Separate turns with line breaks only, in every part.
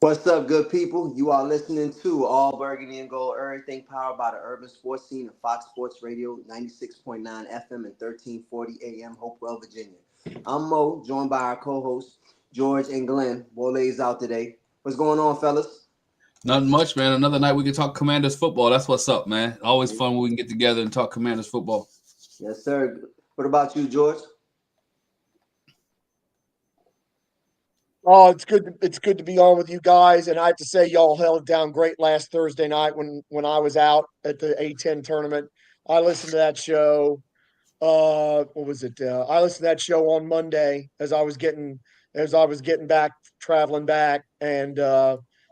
What's up, good people? You are listening to All Burgundy and Gold, everything powered by the urban sports scene of Fox Sports Radio, 96.9 FM and 1340 AM, Hopewell, Virginia. I'm Mo, joined by our co-hosts, George and Glenn. Bole's out today. What's going on, fellas?
Nothing much, man. Another night we can talk Commanders football. That's what's up, man. Always fun when we can get together and talk Commanders football.
Yes, sir. What about you, George?
Oh, it's good. It's good to be on with you guys, and I have to say, y'all held it down great last Thursday night when I was out at the A10 tournament. I listened to that show. What was it? I listened to that show on Monday as I was getting back, traveling back, and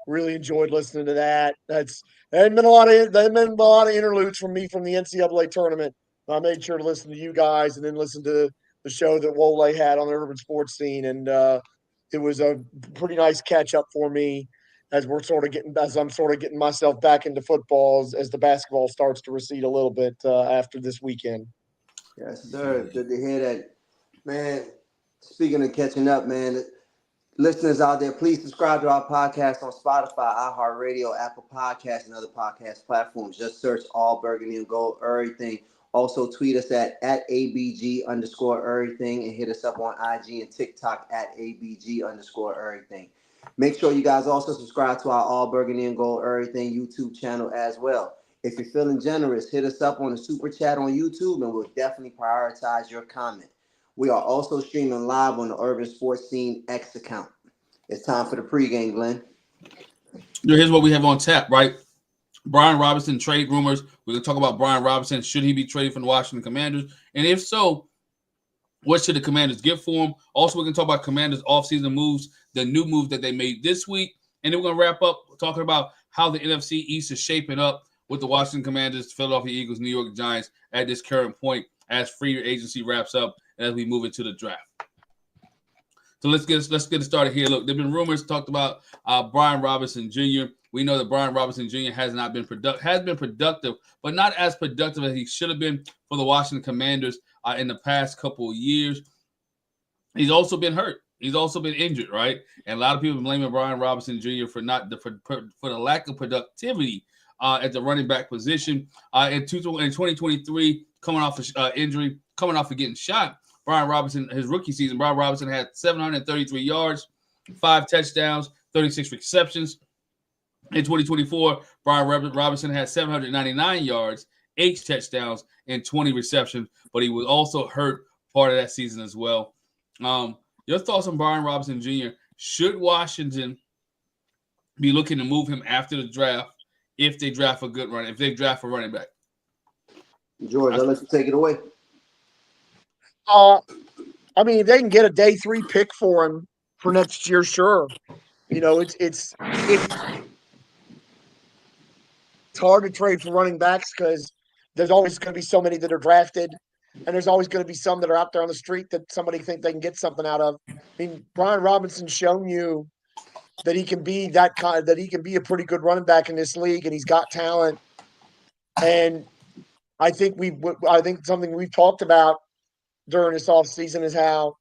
really enjoyed listening to that. There hadn't been a lot of interludes from me from the NCAA tournament. I made sure to listen to you guys and then listen to the show that Wole had on the urban sports scene, and it was a pretty nice catch up for me as I'm sort of getting myself back into football as the basketball starts to recede a little bit after this weekend.
Yes, sir. Good to hear that. Man, speaking of catching up, man, listeners out there, please subscribe to our podcast on Spotify, iHeartRadio, Apple Podcasts, and other podcast platforms. Just search All Burgundy and Gold, everything. Also, tweet us at ABG_everything and hit us up on IG and TikTok at ABG_everything. Make sure you guys also subscribe to our All Burgundy and Gold Everything YouTube channel as well. If you're feeling generous, hit us up on the super chat on YouTube and we'll definitely prioritize your comment. We are also streaming live on the Urban Sports Scene X account. It's time for the pregame, Glenn.
Here's what we have on tap, right? Brian Robinson trade rumors. We're going to talk about Brian Robinson. Should he be traded from the Washington Commanders? And if so, what should the Commanders get for him? Also, we're going to talk about Commanders offseason moves, the new move that they made this week. And then we're going to wrap up talking about how the NFC East is shaping up with the Washington Commanders, Philadelphia Eagles, New York Giants at this current point as free agency wraps up and as we move into the draft. So let's get it started here. Look, there have been rumors talked about Brian Robinson Jr. We know that Brian Robinson Jr. has been productive, but not as productive as he should have been for the Washington Commanders in the past couple of years. He's also been hurt. He's also been injured, right? And a lot of people blaming Brian Robinson Jr. for the lack of productivity at the running back position. In 2023, coming off injury, coming off of getting shot, Brian Robinson, his rookie season, Brian Robinson had 733 yards, 5 touchdowns, 36 receptions. In 2024, Brian Robinson had 799 yards, 8 touchdowns, and 20 receptions, but he was also hurt part of that season as well. Your thoughts on Brian Robinson Jr.? Should Washington be looking to move him after the draft if they draft a running back?
George, I'll let you take it away.
I mean, if they can get a day 3 pick for him for next year, sure. You know, it's hard to trade for running backs because there's always going to be so many that are drafted, and there's always going to be some that are out there on the street that somebody think they can get something out of. I mean, Brian Robinson's shown you that he can be that he can be a pretty good running back in this league, and he's got talent. And I think something we've talked about during this offseason is how,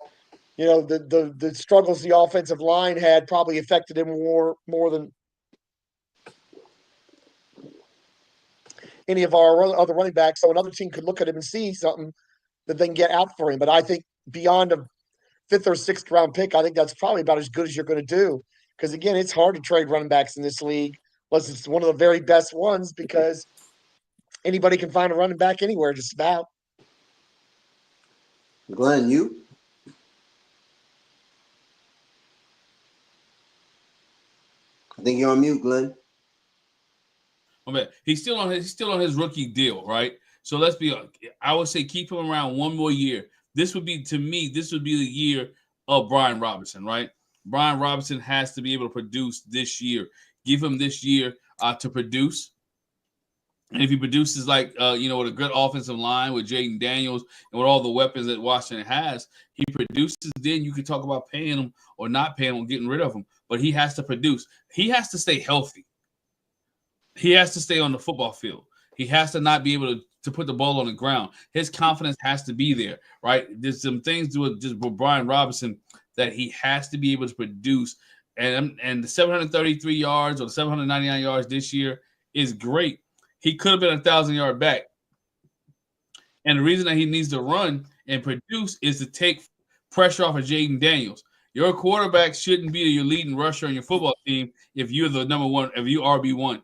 you know, the struggles the offensive line had probably affected him more than any of our other running backs. So another team could look at him and see something that they can get out for him. But I think beyond a 5th or 6th round pick, I think that's probably about as good as you're going to do. Because, again, it's hard to trade running backs in this league unless it's one of the very best ones because anybody can find a running back anywhere just about.
Glenn, you? I think you're on mute, Glenn.
Okay, he's still on his rookie deal, right? So let's be. I would say keep him around one more year. This would be the year of Brian Robinson, right? Brian Robinson has to be able to produce this year. Give him this year to produce. And if he produces with a good offensive line with Jaden Daniels and with all the weapons that Washington has, he produces, then you can talk about paying him or not paying him or getting rid of him. But he has to produce. He has to stay healthy. He has to stay on the football field. He has to not be able to put the ball on the ground. His confidence has to be there, right? There's some things with Brian Robinson that he has to be able to produce and the 733 yards or the 799 yards this year is great. He could have been 1,000-yard back. And the reason that he needs to run and produce is to take pressure off of Jaden Daniels. Your quarterback shouldn't be your leading rusher on your football team if you're the number one, if you RB1.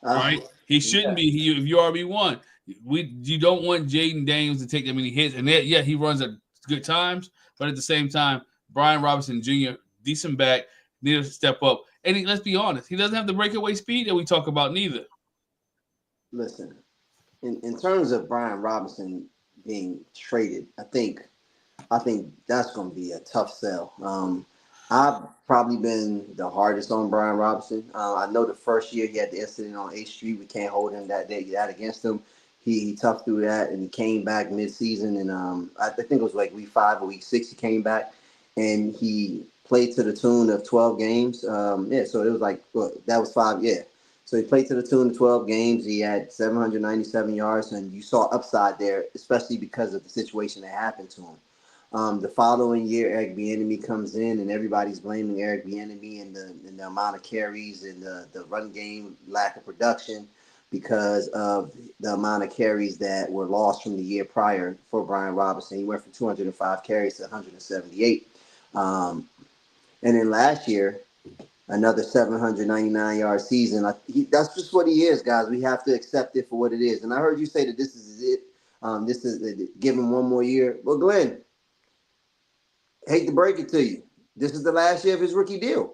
Right? He shouldn't be if you RB1. You don't want Jaden Daniels to take that many hits. And yeah, he runs at good times, but at the same time, Brian Robinson Jr., decent back, needs to step up. And let's be honest, he doesn't have the breakaway speed that we talk about neither.
Listen, in terms of Brian Robinson being traded, I think that's going to be a tough sell. I've probably been the hardest on Brian Robinson. I know the first year he had the incident on 8th Street. We can't hold him that against him. He toughed through that, and he came back mid-season. And I think it was like week 5 or week 6 he came back, and he played to the tune of 12 games. So it was like, that was 5, yeah. So he played to the tune of 12 games. He had 797 yards, and you saw upside there, especially because of the situation that happened to him. The following year, Eric Bieniemy comes in, and everybody's blaming Eric Bieniemy and the amount of carries and the run game lack of production because of the amount of carries that were lost from the year prior for Brian Robinson. He went from 205 carries to 178. And then last year, another 799-yard season. That's just what he is, guys. We have to accept it for what it is. And I heard you say that this is it. This is give him one more year. Well, Glenn, hate to break it to you, this is the last year of his rookie deal.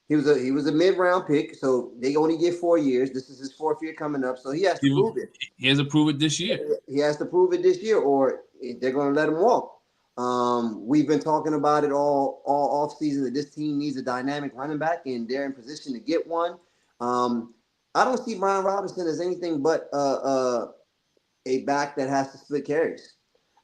He was a mid-round pick, so they only get 4 years. This is his 4th year coming up, so he has to prove it.
He has to prove it this year.
He has to prove it this year, or they're going to let him walk. We've been talking about it all off season that this team needs a dynamic running back, and they're in position to get one. I don't see Brian Robinson as anything but a back that has to split carries.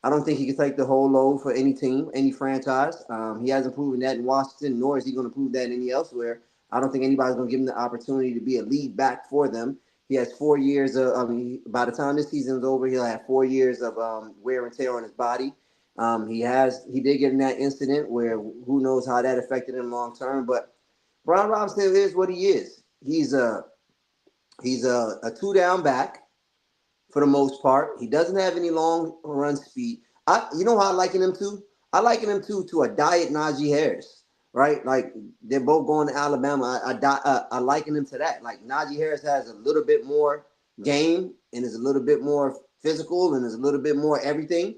I don't think he can take the whole load for any team, any franchise. He hasn't proven that in Washington, nor is he going to prove that any elsewhere. I don't think anybody's going to give him the opportunity to be a lead back for them. He has 4 years of, by the time this season is over, he'll have 4 years of wear and tear on his body. He did get in that incident where who knows how that affected him long term. But Brian Robinson is what he is. He's a 2-down back for the most part. He doesn't have any long run speed. You know how I liken him to? I liken him to a diet Najee Harris, right? Like they're both going to Alabama. I liken him to that. Like Najee Harris has a little bit more game and is a little bit more physical and is a little bit more everything.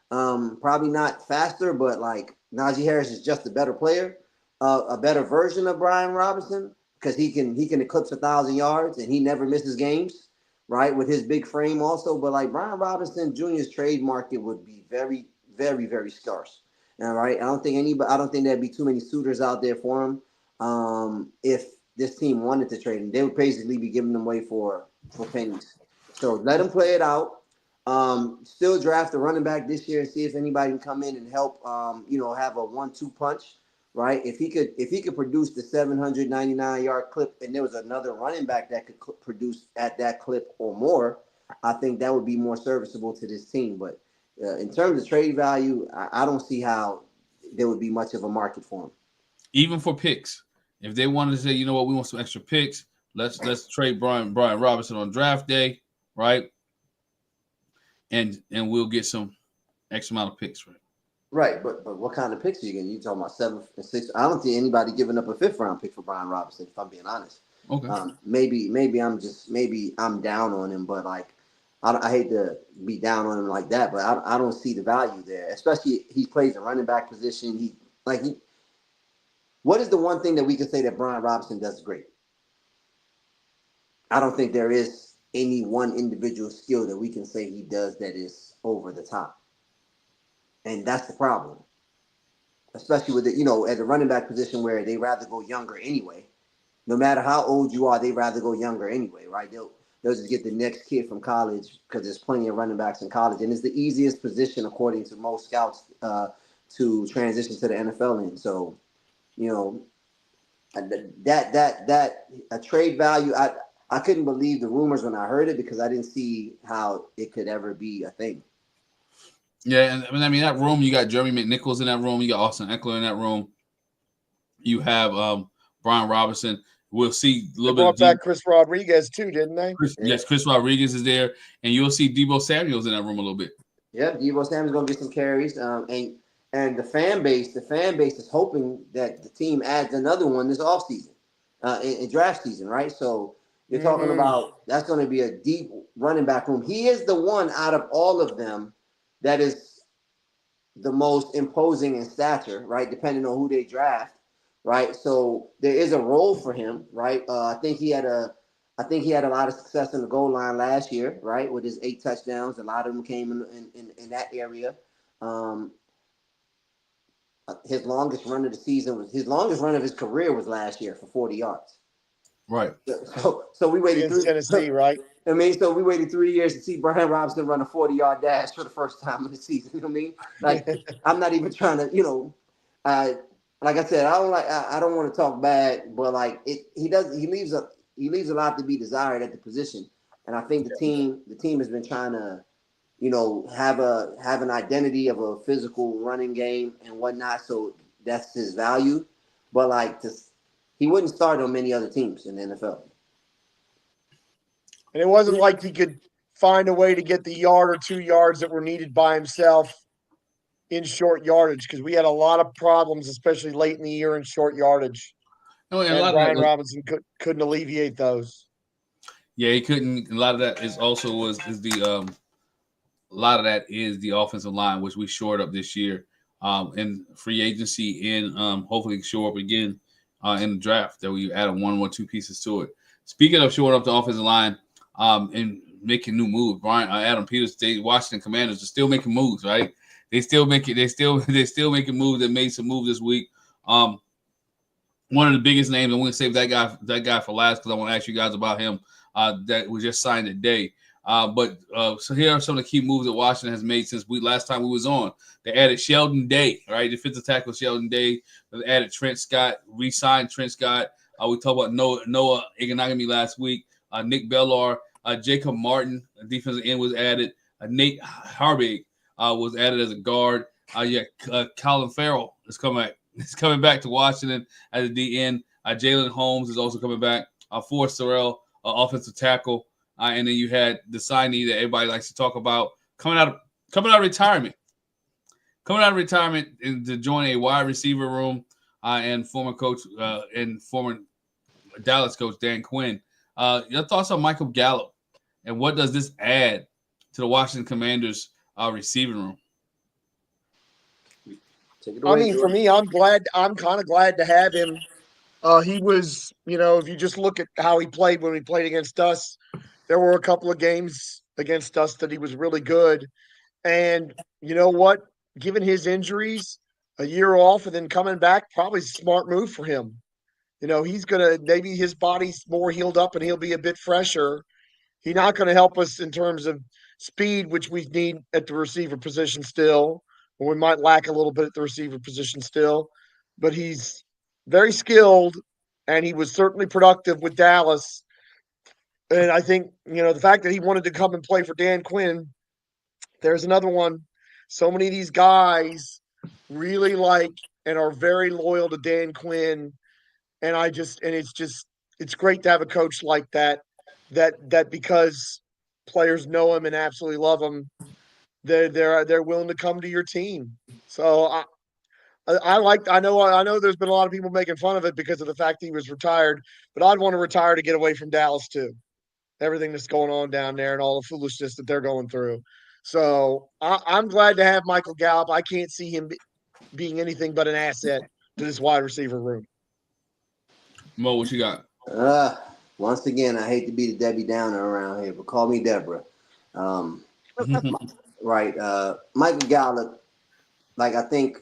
Probably not faster, but like Najee Harris is just a better player, a better version of Brian Robinson because he can eclipse 1,000 yards and he never misses games, right? With his big frame also, but like Brian Robinson Jr.'s trade market would be very, very, very scarce. All right, I don't think there'd be too many suitors out there for him. If this team wanted to trade him, they would basically be giving them away for pennies. So let him play it out. Still draft a running back this year and see if anybody can come in and help. Have a 1-2 punch, right? If he could produce the 799-yard clip, and there was another running back that could produce at that clip or more, I think that would be more serviceable to this team. But in terms of trade value, I don't see how there would be much of a market for him.
Even for picks, if they wanted to say, you know what, we want some extra picks, let's trade Brian Robinson on draft day, right? And we'll get some X amount of picks, right?
Right, but what kind of picks are you getting? You talking about 7th and 6th? I don't see anybody giving up a 5th round pick for Brian Robinson, if I'm being honest.
Okay.
Maybe I'm down on him, but like I hate to be down on him like that, but I don't see the value there. Especially he plays a running back position. What is the one thing that we can say that Brian Robinson does great? I don't think there is any one individual skill that we can say he does that is over the top. And that's the problem. Especially with at the running back position where they rather go younger anyway. No matter how old you are, they rather go younger anyway, right? They'll just get the next kid from college because there's plenty of running backs in college. And it's the easiest position, according to most scouts, to transition to the NFL in. So, that a trade value, I couldn't believe the rumors when I heard it because I didn't see how it could ever be a thing.
Yeah, and I mean that room. You got Jeremy McNichols in that room. You got Austin Eckler in that room. You have Brian Robinson. We'll see a
They
little bit of
brought back Chris Rodriguez too, didn't they?
Yeah.
Yes, Chris Rodriguez is there, and you'll see Debo Samuel's in that room a little bit.
Yep, Debo Samuel's gonna get some carries. And the fan base is hoping that the team adds another one this offseason, in draft season, right? So you're talking
Mm-hmm.
about that's going to be a deep running back room. He is the one out of all of them that is the most imposing in stature, right? Depending on who they draft, right? So there is a role for him, right? I think he had a lot of success in the goal line last year, right? With his 8 touchdowns, a lot of them came in that area. Um, his longest run of his career was last year for 40 yards.
Right.
So we waited
Against
three.
Tennessee, right?
I mean, so we waited 3 years to see Brian Robinson run a 40-yard dash for the first time in the season. You know what I mean? Like, I'm not even trying to, uh, like I said, I don't want to talk bad, but like he leaves a lot to be desired at the position, and I think the team has been trying to, have an identity of a physical running game and whatnot. So that's his value, but like he wouldn't start on many other teams in the NFL.
And it wasn't like he could find a way to get the yard or 2 yards that were needed by himself in short yardage because we had a lot of problems, especially late in the year in short yardage.
No, and a
And
lot of
Brian
that,
Robinson couldn't alleviate those.
yeah, he couldn't. A lot of that is also was is the a lot of that is the offensive line, which we shored up this year, in free agency, and hopefully show up again in the draft. That we added one or two pieces to it. Speaking of shoring up the offensive line, and making new moves, Brian Adam Peters, the Washington Commanders are still making moves, right? They still make it. They're still making moves. They made some moves this week. Um, One of the biggest names. I'm going to save that guy for last because I want to ask you guys about him. That was just signed today. So here are some of the key moves that Washington has made since last time we was on. They added Sheldon Day, right? Defensive tackle Sheldon Day. They added Trent Scott, re-signed Trent Scott. We talked about Noah Iganagami last week. Nick Bellar, Jacob Martin, defensive end was added. Nate Harbig was added as a guard. Colin Farrell is coming back to Washington as a DN. Jalen Holmes is also coming back. Forrest Sorrell, offensive tackle. And then you had the signee that everybody likes to talk about coming out of retirement. Coming out of retirement to join a wide receiver room, and former coach and former Dallas coach Dan Quinn. Your thoughts on Michael Gallup, and what does this add to the Washington Commanders receiving room?
Take it
I
away,
mean, for
George.
me, I'm kind of glad to have him. He was, if you just look at how he played when he played against us, there were a couple of games against us that he was really good. And you know what? Given his injuries, a year off and then coming back, probably a smart move for him. He's gonna maybe his body's more healed up and he'll be a bit fresher. He's not going to help us in terms of speed, which we need at the receiver position still, or we might lack a little bit at the receiver position still. But he's very skilled, and he was certainly productive with Dallas. And I think the fact that he wanted to come and play for Dan Quinn. There's another one. So many of these guys really like and are very loyal to Dan Quinn, and it's great to have a coach like that. That because players know him and absolutely love him, they're willing to come to your team. So I know there's been a lot of people making fun of it because of the fact that he was retired, but I'd want to retire to get away from Dallas too. Everything that's going on down there and all the foolishness that they're going through. So I'm glad to have Michael Gallup. I can't see him being anything but an asset to this wide receiver room.
Mo, what you got?
Uh, Once again, I hate to be the Debbie Downer around here, but call me Deborah. Um, right. Michael Gallup, like I think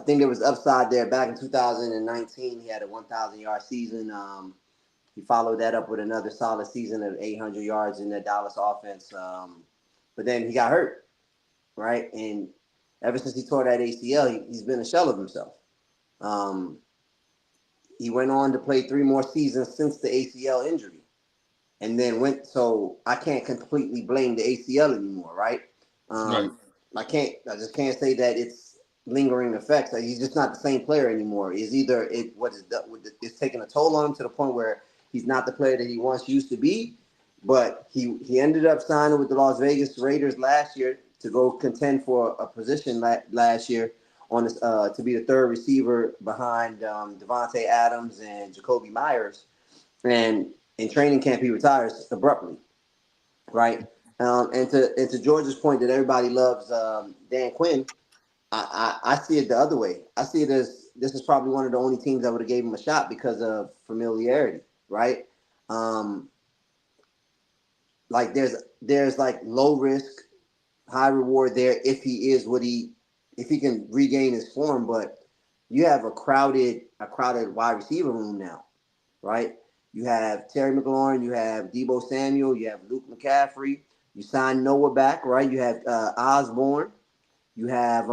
there was upside there back in 2019. He had a 1,000-yard season. He followed that up with another solid season of 800 yards in the Dallas offense. But then he got hurt, right? And ever since he tore that ACL, he's been a shell of himself. Um, he went on to play 3 more seasons since the ACL injury, and then so I can't completely blame the ACL anymore, right?
Right.
Um, I just can't say that it's lingering effects. Like, he's just not the same player anymore. Is either it's taking a toll on him to the point where he's not the player that he once used to be. But he ended up signing with the Las Vegas Raiders last year to go contend for a position last year on this, to be the third receiver behind Devontae Adams and Jacoby Myers. And in training camp, he retires abruptly, right? And to George's point that everybody loves Dan Quinn, I see it the other way. I see it as this is probably one of the only teams that would have gave him a shot because of familiarity, right? Um, like there's like low risk, high reward there if he can regain his form. But you have a crowded wide receiver room now, right? You have Terry McLaurin, you have Debo Samuel, you have Luke McCaffrey. You signed Noah back, right? You have Osborne, you have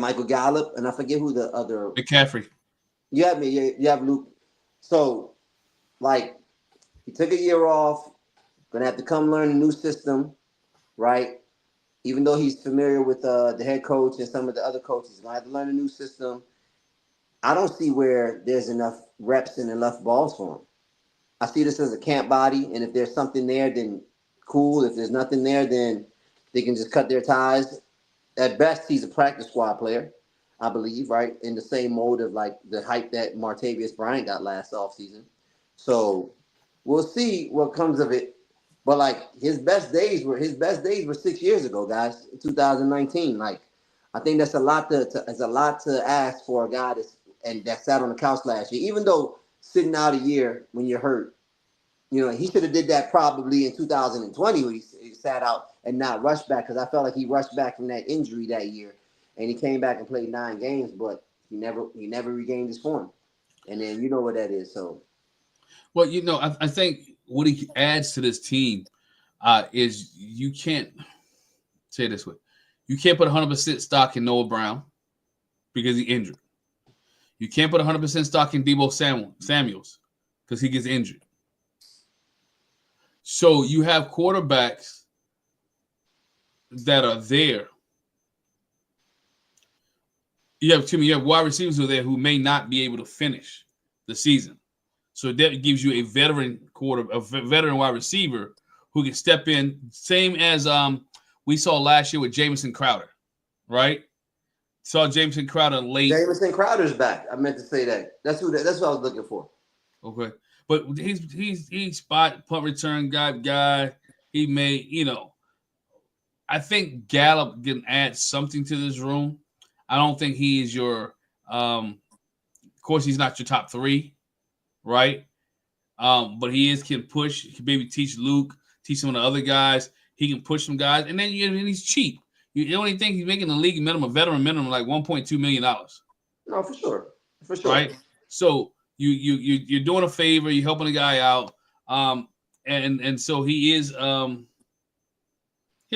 Michael Gallup, and I forget who the other.
McCaffrey.
You have me. You have Luke. So like he took a year off, gonna have to come learn a new system, right? Even though he's familiar with the head coach and some of the other coaches, he's gonna have to learn a new system. I don't see where there's enough reps and enough balls for him. I see this as a camp body, and if there's something there, then cool. If there's nothing there, then they can just cut their ties. At best, he's a practice squad player, I believe, right? In the same mode of like the hype that Martavius Bryant got last offseason. So we'll see what comes of it. But like his best days were 6 years ago, guys, in 2019. Like I think that's a lot to ask for a guy that sat on the couch last year. Even though sitting out a year when you're hurt, he should have did that probably in 2020 when he sat out and not rushed back, because I felt like he rushed back from that injury that year, and he came back and played 9 games, but he never regained his form, and then you know what that is. So
Well, I think what he adds to this team is you can't say it this way. You can't put 100% stock in Noah Brown because he's injured. You can't put 100% stock in Debo Samuels because he gets injured. So you have quarterbacks that are there. You have wide receivers who are there who may not be able to finish the season. So that gives you a veteran wide receiver who can step in, same as we saw last year with Jamison Crowder, right? Saw Jamison Crowder late.
Jamison Crowder's back. I meant to say that. That's what I was looking for.
Okay, but he's spot punt return guy. He may, I think Gallup can add something to this room. I don't think he is your. Of course, he's not your top three, right? But he can push. He can maybe teach Luke, teach some of the other guys. He can push some guys, and then he's cheap. You only think he's making the league minimum, veteran minimum, like $1.2 million.
No, for sure,
right? So you're doing a favor. You're helping a guy out, and so he is he's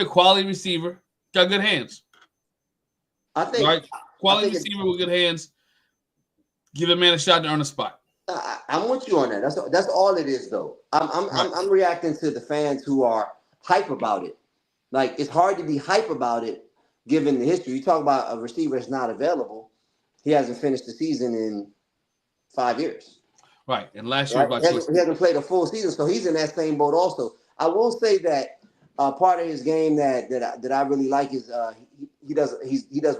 a quality receiver. Got good hands.
I think.
Right? Quality receiver with good hands. Give a man a shot to earn a spot.
I'm with you on that. That's all it is, though. I'm reacting to the fans who are hype about it. Like, it's hard to be hype about it given the history. You talk about a receiver that's not available. He hasn't finished the season in 5 years.
Right, and last year
he hasn't played a full season, so he's in that same boat also. I will say that part of his game that I really like is he does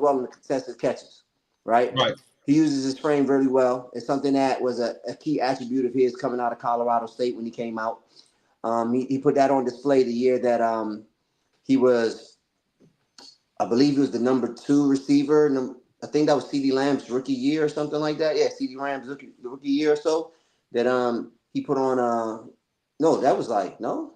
well in the contested catches, right?
Right.
He uses his frame really well. It's something that was a key attribute of his coming out of Colorado State when he came out. He put that on display the year that he was, I believe he was the number 2 receiver. I think that was CeeDee Lamb's rookie year or something like that. Yeah, CeeDee Lamb's rookie year or so. That he put on no, that was like yeah,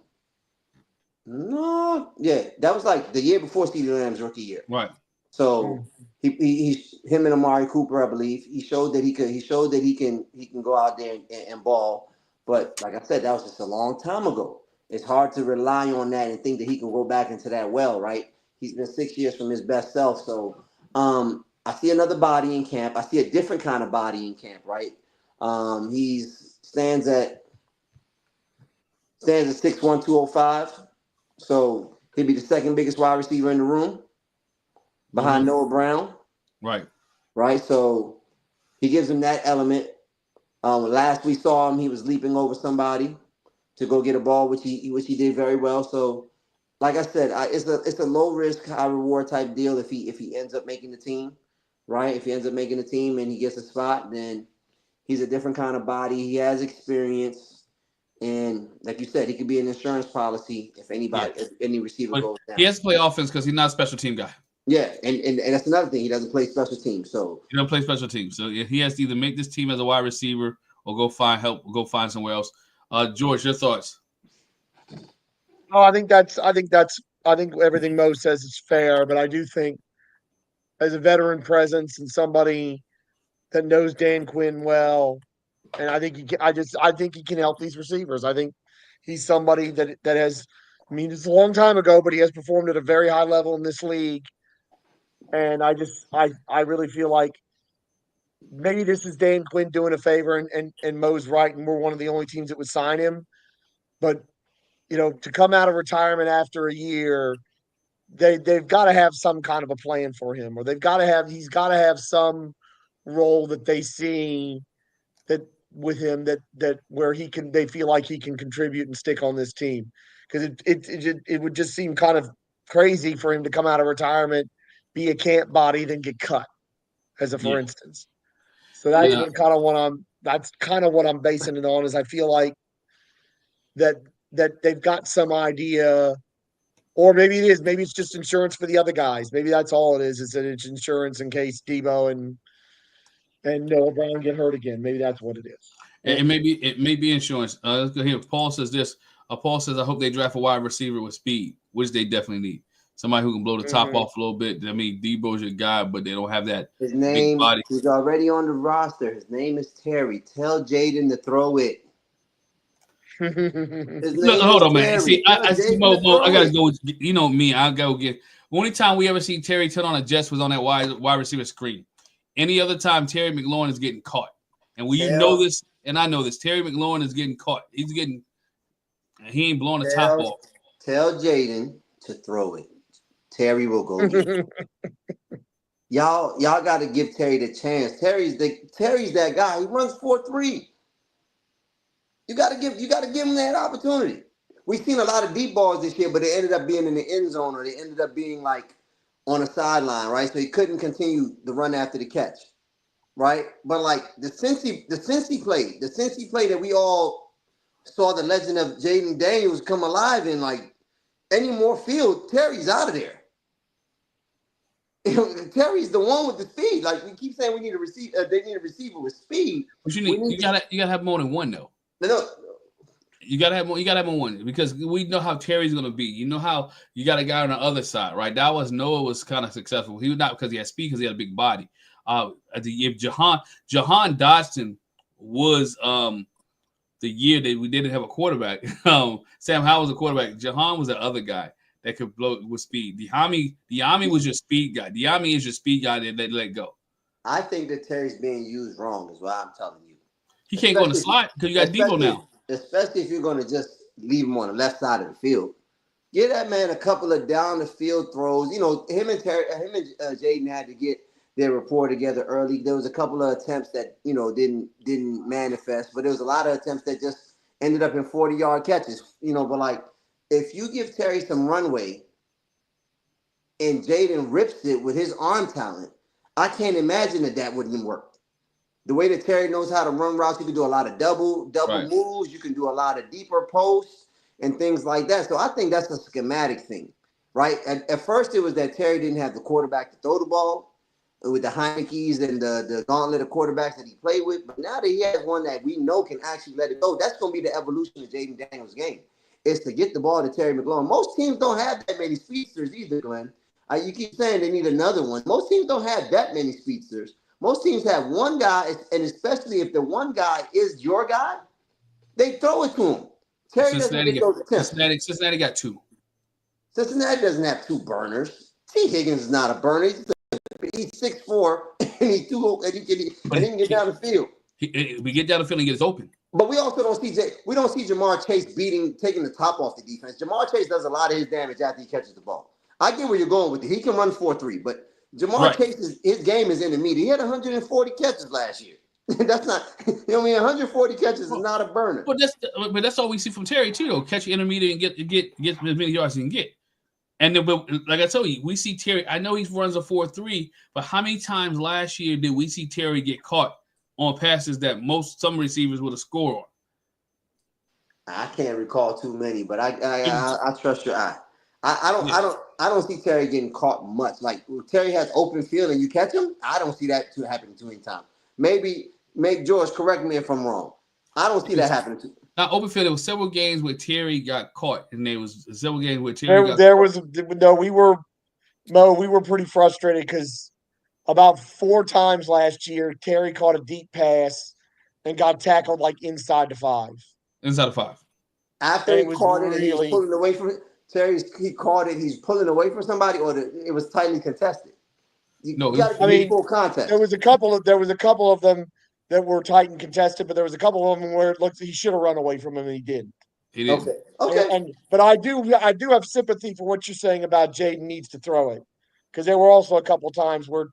that was like the year before CeeDee Lamb's rookie year.
Right.
So him and Amari Cooper, I believe, he showed that he can go out there and ball. But like I said, that was just a long time ago. It's hard to rely on that and think that he can go back into that well, right? He's been 6 years from his best self. So I see another body in camp. I see a different kind of body in camp, right? He stands at 6'1", 205. So He'd be the second biggest wide receiver in the room, behind Noah Brown.
Right.
Right. So he gives him that element. Last we saw him, he was leaping over somebody to go get a ball, which he did very well. So, like I said, it's a low risk, high reward type deal if he ends up making the team, right? If he ends up making the team and he gets a spot, then he's a different kind of body. He has experience, and like you said, he could be an insurance policy if any receiver
But
goes down.
he has to play offense because he's not a special team guy.
Yeah, and that's another thing. He doesn't play special teams, so
he doesn't play special teams. So he has to either make this team as a wide receiver or go find help, go find somewhere else. George, your thoughts?
Oh, I think everything Mo says is fair, but I do think as a veteran presence and somebody that knows Dan Quinn well, and I think I think he can help these receivers. I think he's somebody that has. I mean, it's a long time ago, but he has performed at a very high level in this league, and I really feel like maybe this is Dan Quinn doing a favor, and Mo's right, and we're one of the only teams that would sign him. But to come out of retirement after a year, they've got to have some kind of a plan for him, or he's got to have some role that they see that with him that where they feel like he can contribute and stick on this team, because it would just seem kind of crazy for him to come out of retirement, be a camp body, then get cut, as a for instance. So that's kind of what I'm basing it on. Is I feel like that they've got some idea, or maybe it's just insurance for the other guys. Maybe that's all it is that it's insurance in case Debo and Noah Brown get hurt again. Maybe that's what it is.
It may be insurance. Let's go here. Paul says this. Paul says, I hope they draft a wide receiver with speed, which they definitely need. Somebody who can blow the top off a little bit. I mean, Debo's your guy, but they don't have that
his name,
big body.
He's already on the roster. His name is Terry. Tell Jaden to throw it.
Hold on, man. See, I see Mo. I gotta go. You know me. I go get. Only time we ever see Terry turn on a Jets was on that wide receiver screen. Any other time, Terry McLaurin is getting caught, and you know this, and I know this. Terry McLaurin is getting caught. He ain't blowing the top off.
Tell Jaden to throw it. Terry will go get it. Y'all got to give Terry the chance. Terry's that guy. He runs 4.3. You got to give him that opportunity. We've seen a lot of deep balls this year, but they ended up being in the end zone, or they ended up being like on a sideline, right? So he couldn't continue the run after the catch, right? But like the Cincy play that we all saw the legend of Jaden Daniels come alive in, like any more field, Terry's out of there. Terry's the one with the speed. Like we keep saying, we need a receiver. They need a receiver with speed.
But you gotta have more than one though.
No.
You gotta have more. You gotta have more one, because we know how Terry's gonna be. You know how you got a guy on the other side, right? Noah was kind of successful. He was not because he had speed, because he had a big body. If Jahan Dodson was the year that we didn't have a quarterback. Sam Howell was a quarterback. Jahan was the other guy that could blow with speed. Diami was your speed guy. Diami is your speed guy that they let go.
I think that Terry's being used wrong, is what I'm telling you.
He can't go on the slot because you got Debo now.
Especially if you're going to just leave him on the left side of the field. Give that man a couple of down the field throws. You know, him and Jaden had to get their rapport together early. There was a couple of attempts that, didn't manifest, but there was a lot of attempts that just ended up in 40-yard catches. But like, if you give Terry some runway and Jaden rips it with his arm talent, I can't imagine that wouldn't work. The way that Terry knows how to run routes, you can do a lot of double moves. You can do a lot of deeper posts and things like that. So I think that's a schematic thing, right? At first, it was that Terry didn't have the quarterback to throw the ball with the Heineke's and the gauntlet of quarterbacks that he played with. But now that he has one that we know can actually let it go, that's going to be the evolution of Jaden Daniels' game, is to get the ball to Terry McLaurin. Most teams don't have that many speedsters either, Glenn. You keep saying they need another one. Most teams don't have that many speedsters. Most teams have one guy, and especially if the one guy is your guy, they throw it to him. Terry
Cincinnati got two.
Cincinnati doesn't have two burners. T. Higgins is not a burner. He's 6'4", and he's too old, and he can get down the field.
We get down the field and get us open.
But we also don't see we don't see Jamar Chase taking the top off the defense. Jamar Chase does a lot of his damage after he catches the ball. I get where you're going with it. He can run 4.3, but Jamar
Right.
Chase his game is intermediate. He had 140 catches last year. That's not, 140 catches is
Well,
not a burner.
but that's all we see from Terry too, though. Catch your intermediate and get as many yards as he can get. And then, but like I told you, we see Terry. I know he runs a 4.3, but how many times last year did we see Terry get caught on passes that some receivers would have scored on?
I can't recall too many, but I trust your eye.
Yeah.
I don't see Terry getting caught much. Like Terry has open field and you catch him. I don't see that happening too many times. Maybe George correct me if I'm wrong. I don't see that happening too.
Now, open field, there was several games where Terry got caught, and there was several games where Terry got
There
caught.
was no. We were pretty frustrated because about 4 times last year, Terry caught a deep pass and got tackled like inside the 5.
Inside of 5.
After
And
he
it was
caught it and he was
really
pulling away from it, he caught it, he's pulling away from somebody, or it was tightly contested. You
No,
got to give me full context.
there was a couple of them that were tight and contested, but there was a couple of them where it looked he should have run away from him and he didn't.
he didn't.
Okay.
But I do have sympathy for what you're saying about Jaden needs to throw it, because there were also a couple of times where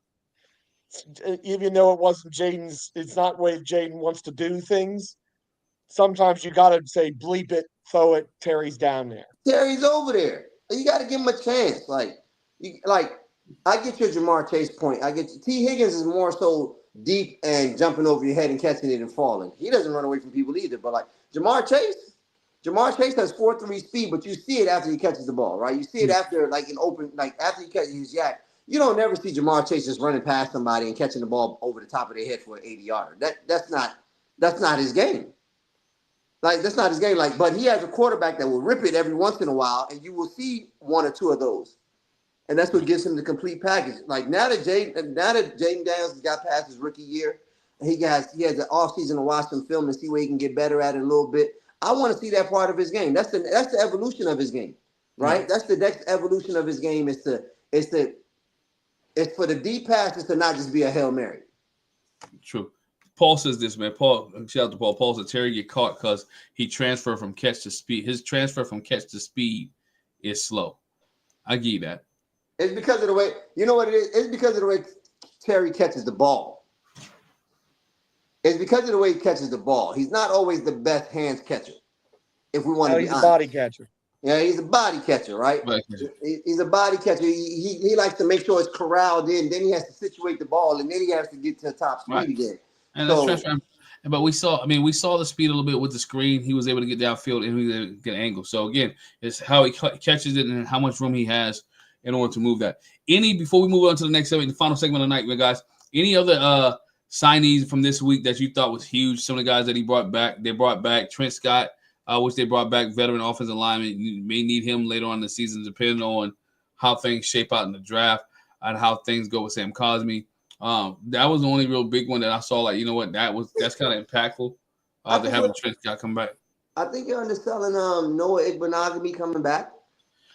even though it wasn't Jaden's, it's not the way Jaden wants to do things. Sometimes you got to say bleep it, throw it. Terry's down there.
Terry's over there. You got to give him a chance. I get your Jamar Chase point. I get T. Higgins is more so deep and jumping over your head and catching it and falling. He doesn't run away from people either. But like Jamar Chase has 4.3 speed, but you see it after he catches the ball, right? You see it after after he catches his yak. You don't never see Jamar Chase just running past somebody and catching the ball over the top of their head for an 80-yarder. That's not his game. Like that's not his game. Like, but he has a quarterback that will rip it every once in a while, and you will see 1 or 2 of those. And that's what gives him the complete package. Like now that Jaden Daniels has got past his rookie year, he has an offseason to watch some film and see where he can get better at it a little bit. I want to see that part of his game. That's the evolution of his game, right? That's the next evolution of his game is for the deep passes to not just be a Hail Mary.
True. Paul says this, man. Paul, shout out to Paul. Paul said Terry get caught because he transferred from catch to speed. His transfer from catch to speed is slow. I give you that.
It's because of the way, you know what it is? It's because of the way Terry catches the ball. It's because of the way he catches the ball. He's not always the best hands catcher, if we want to be honest.
He's a body catcher.
Yeah, he's a body catcher, right? He's a body catcher. He likes to make sure it's corralled in. Then he has to situate the ball, and then he has to get to top speed again.
And that's transfer. But we saw the speed a little bit with the screen. He was able to get downfield and he was able to get an angle. So again, it's how he catches it and how much room he has in order to move that. Before we move on to the next segment, the final segment of the night, guys, any other signees from this week that you thought was huge? Some of the guys that he brought back. They brought back Trent Scott, which they brought back, veteran offensive lineman. You may need him later on in the season, depending on how things shape out in the draft and how things go with Sam Cosmi. That was the only real big one that I saw. Like, you know what, that's kind of impactful. To having Trent Scott come back.
I think you're underselling Noah Igbenogany coming back.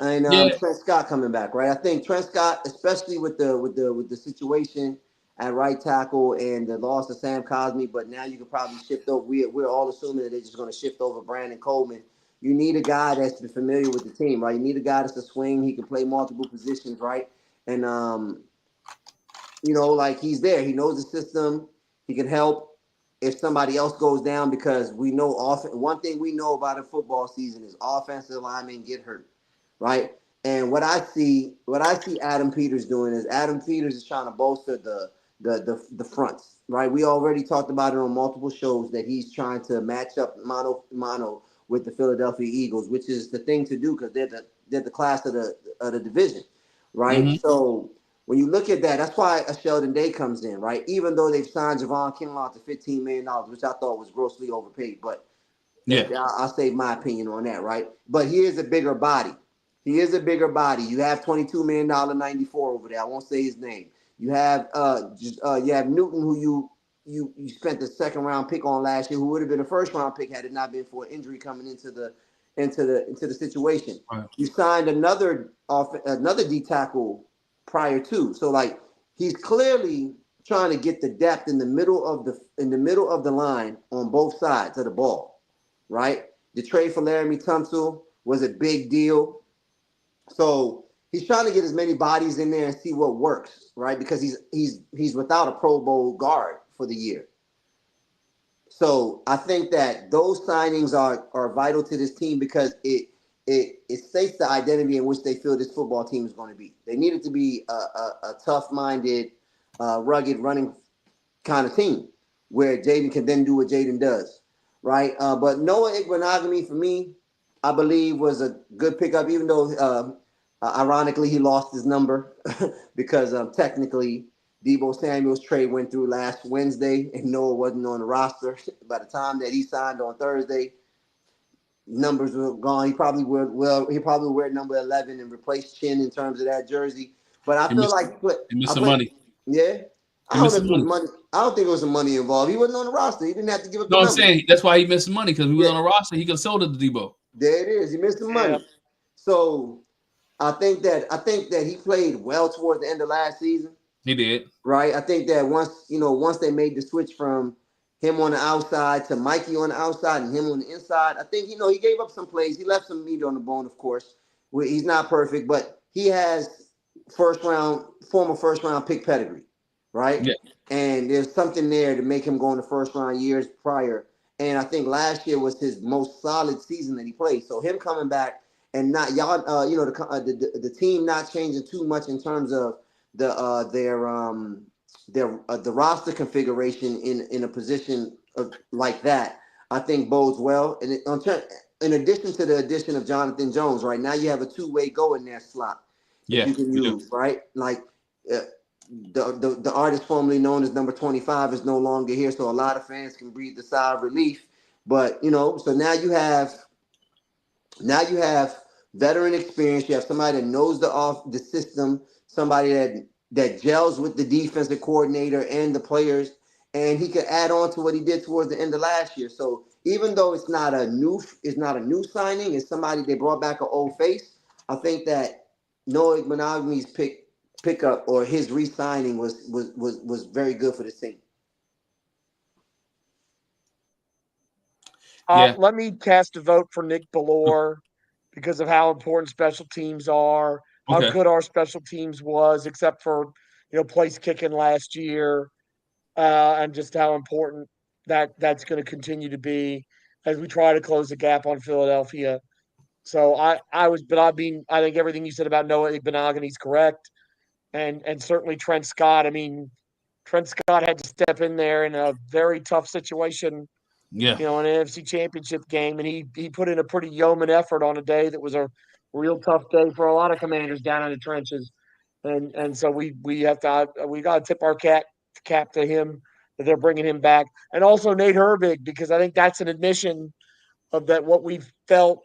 And Trent Scott coming back, right? I think Trent Scott, especially with the situation at right tackle and the loss of Sam Cosmi, but now you can probably shift over. We're all assuming that they're just going to shift over Brandon Coleman. You need a guy that's been familiar with the team, right? You need a guy that's a swing. He can play multiple positions, right? And he's there. He knows the system. He can help if somebody else goes down, because we know one thing we know about a football season is offensive linemen get hurt. Right. And what I see Adam Peters doing is Adam Peters is trying to bolster the fronts. Right. We already talked about it on multiple shows that he's trying to match up mano with the Philadelphia Eagles, which is the thing to do because they're the class of the division. Right. Mm-hmm. So when you look at that, that's why a Sheldon Day comes in. Right. Even though they've signed Javon Kinlaw to $15 million, which I thought was grossly overpaid. But I'll save my opinion on that. Right. But he is a bigger body. He is a bigger body. You have $22 million 94 over there. I won't say his name. You have Newton, who you spent the second round pick on last year, who would have been a first round pick had it not been for an injury coming into the situation. Right. You signed another D tackle prior to, so like he's clearly trying to get the depth in the middle of the line on both sides of the ball, right? The trade for Laramie Tunsil was a big deal. So he's trying to get as many bodies in there and see what works, right? Because he's without a Pro Bowl guard for the year. So I think that those signings are vital to this team because it states the identity in which they feel this football team is going to be. They need it to be a tough-minded, rugged running kind of team where Jaden can then do what Jaden does, right? But Noah Igbenogany, for me, I believe was a good pickup, even though ironically he lost his number because technically Debo Samuel's trade went through last Wednesday and Noah wasn't on the roster. By the time that he signed on Thursday, numbers were gone. He probably would wear number 11 and replace Chin in terms of that jersey. But I feel like
he missed some money.
yeah.
He missed some money.
I don't think it was some money involved. He wasn't on the roster. He didn't have to give up the
No, I'm
number.
saying that's why he missed some money because he was on the roster. He could have sold it to Debo.
There it is. He missed some money. So I think that he played well towards the end of last season.
He did.
Right. I think that once they made the switch from him on the outside to Mikey on the outside and him on the inside, I think, he gave up some plays. He left some meat on the bone, of course. He's not perfect, but he has former first round pick pedigree, right?
Yeah.
And there's something there to make him go in the first round years prior. And I think last year was his most solid season that he played. So him coming back and not the team not changing too much in terms of the roster configuration in a position like that, I think bodes well. And in addition to the addition of Jonathan Jones, right now you have a two-way go in that slot that you can use, right? Like the artist formerly known as number 25 is no longer here, so a lot of fans can breathe a sigh of relief. But so now you have veteran experience. You have somebody that knows the system, somebody that gels with the defensive coordinator and the players, and he could add on to what he did towards the end of last year. So even though it's not a new signing, it's somebody they brought back an old face. I think that Noah Igbenogany's pickup or his re-signing was very good for the team.
Let me cast a vote for Nick Bellore because of how important special teams are, how good our special teams was, except for place kicking last year, and just how important that's going to continue to be as we try to close the gap on Philadelphia. So I think everything you said about Noah Igbenogany is correct, and certainly Trent Scott. I mean, Trent Scott had to step in there in a very tough situation.
Yeah.
An NFC Championship game, and he put in a pretty yeoman effort on a day that was a real tough day for a lot of commanders down in the trenches. And so we got to tip our cap to him that they're bringing him back, and also Nate Herbig, because I think that's an admission of that what we felt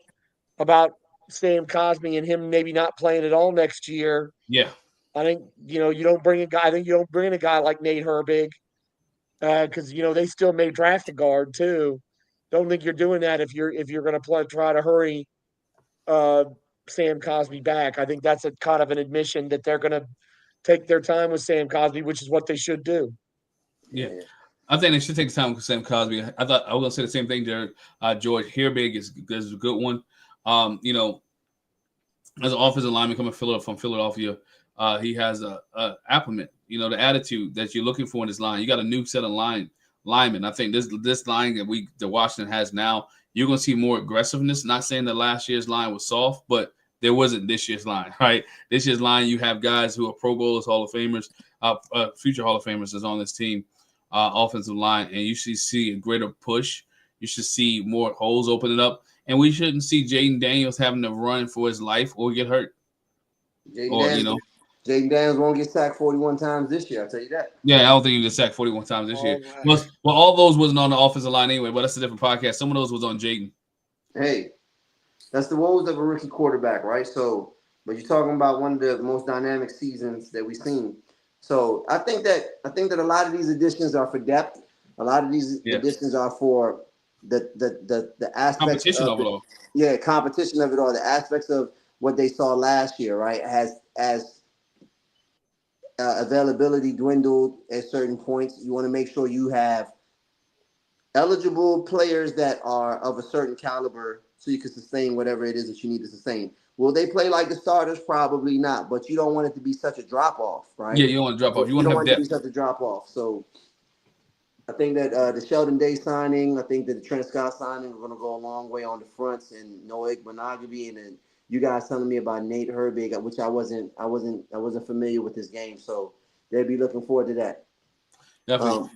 about Sam Cosmi and him maybe not playing at all next year.
Yeah,
I think you don't bring a guy. I think you don't bring in a guy like Nate Herbig because they still may draft a guard too. Don't think you're doing that if you're going to try to hurry Sam Cosmi back. I think that's a kind of an admission that they're going to take their time with Sam Cosmi, which is what they should do.
Yeah. I think they should take time with Sam Cosmi. I thought I was going to say the same thing, Jared. George Herbig is a good one. As an offensive lineman coming from Philadelphia, he has a applement. The attitude that you're looking for in this line. You got a new set of linemen. I think this line that Washington has now, you're going to see more aggressiveness. Not saying that last year's line was soft, but there wasn't this year's line, right? This year's line, you have guys who are Pro Bowlers, Hall of Famers, future Hall of Famers is on this team, offensive line, and you should see a greater push. You should see more holes opening up, and we shouldn't see Jaden Daniels having to run for his life or get hurt.
Jaden Daniels won't get sacked 41 times this year. I'll tell you that.
Yeah, I don't think he get sacked 41 times this year. Well, all those wasn't on the offensive line anyway, but that's a different podcast. Some of those was on Jaden.
Hey, that's the woes of a rookie quarterback, right? So, but you're talking about one of the most dynamic seasons that we've seen. So I think that a lot of these additions are for depth. A lot of these additions are for the aspects
competition of it all.
Yeah, competition of it all. The aspects of what they saw last year, right? As availability dwindled at certain points. You want to make sure you have eligible players that are of a certain caliber so you can sustain whatever it is that you need to sustain. Will they play like the starters? Probably not, but you don't want it to be such a drop off,
Yeah,
right?
you don't want to drop off. You
You
want to
don't
have
want it to
depth.
be such a drop off. So I think that the Sheldon Day signing, I think that the Trent Scott signing are going to go a long way on the fronts, and Noah Monogamy, and then you guys telling me about Nate Herbig, which I wasn't familiar with this game, so they'll be looking forward to that.
Definitely.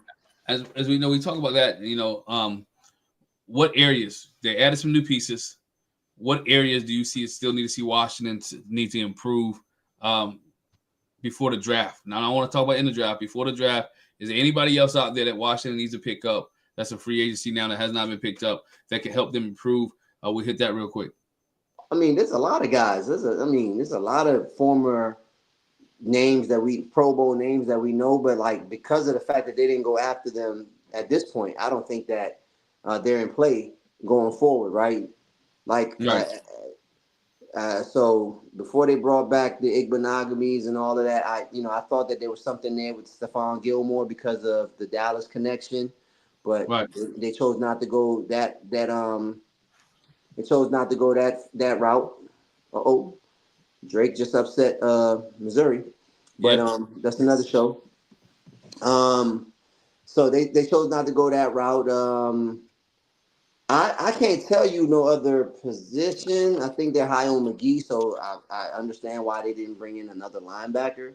Um,
As we know, we talk about that. What areas they added some new pieces. What areas do you see still need to see Washington need to improve before the draft? Now, I don't want to talk about in the draft. Before the draft, is there anybody else out there that Washington needs to pick up that's a free agency now that has not been picked up that can help them improve? We'll hit that real quick.
I mean, there's a lot of guys. There's a lot of former names Pro Bowl names that we know, but like because of the fact that they didn't go after them at this point, I don't think that they're in play going forward, right? Like,
Right.
so before they brought back the Igbonogamies and all of that, I thought that there was something there with Stephon Gilmore because of the Dallas connection, but
Right.
they chose not to go they chose not to go that route. Oh, Drake just upset Missouri, but
Yep.
that's another show. So they chose not to go that route. I can't tell you no other position. I think they're high on McGee, so I understand why they didn't bring in another linebacker.